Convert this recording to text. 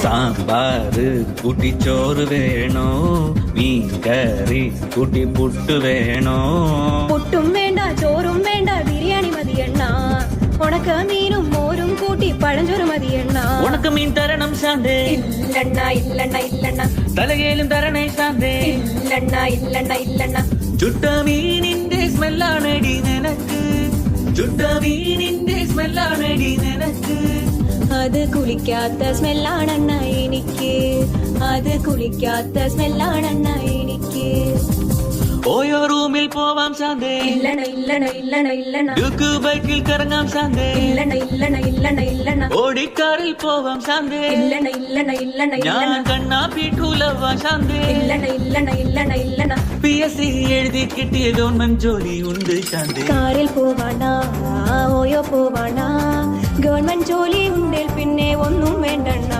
സാമ്പാറ് കൂട്ടി ചോറ് വേണോ മീൻ കറി കൂട്ടി പുട്ട് വേണോ പുട്ടും വേണ്ട ചോറും വേണ്ട ബിരിയാണി മതിയെണ്ണ ഉണക്ക മീനും മോരും കൂട്ടി പഴഞ്ചോറ് മതിയെണ്ണ ഉണക്ക മീൻ തരണം ശാന്തേ ഇല്ലണ്ണ ഇല്ലണ്ണ ഇല്ലണ്ണ തലകേലും തരണേ ശാന്തേ ഇല്ലണ്ണ ഇല്ലണ്ണ ഇല്ലണ്ണ ചുട്ട മീനിന്റെ സ്മെല്ലാണടി നിനക്ക് ചുട്ട മീനിന്റെ സ്മെല്ലാണടി നിനക്ക് അത് കുളിക്കാത്ത സ്മെല്ലാണെണ്ണ എനിക്ക് അത് കുളിക്കാത്ത സ്മെല്ലാണെണ്ണ എനിക്ക് ഓയോ റൂമിൽ പോവാം ശാന്തേ ഇല്ലണ ഇല്ലണ ഇല്ലണ ഇല്ലണ ഡ്യൂക്ക് ബൈക്കിൽ കറങ്ങാം ശാന്തേ ഇല്ലണ ഇല്ലണ ഇല്ലണ ഇല്ലണ ഓടിക്കാറിൽ പോവാം ശാന്തേ ഇല്ലണ ഇല്ലണ ഇല്ലണ ഞാൻ ഇല്ലണ കണ്ണാ പീഠൂലവാ ശാന്തേ ഇല്ലണ ഇല്ലണ ഇല്ലണ ഇല്ലണ PSC എഴുതി കിട്ടിയ ഗവൺമെന്റ് ജോലി ഉണ്ട് ശാന്തേ കാറിൽ പോവാണ ഓയോ പോവാണ ഗവൺമെന്റ് ജോലി ഉണ്ടേൽ പിന്നെ ഒന്നും വേണ്ടണ്ണ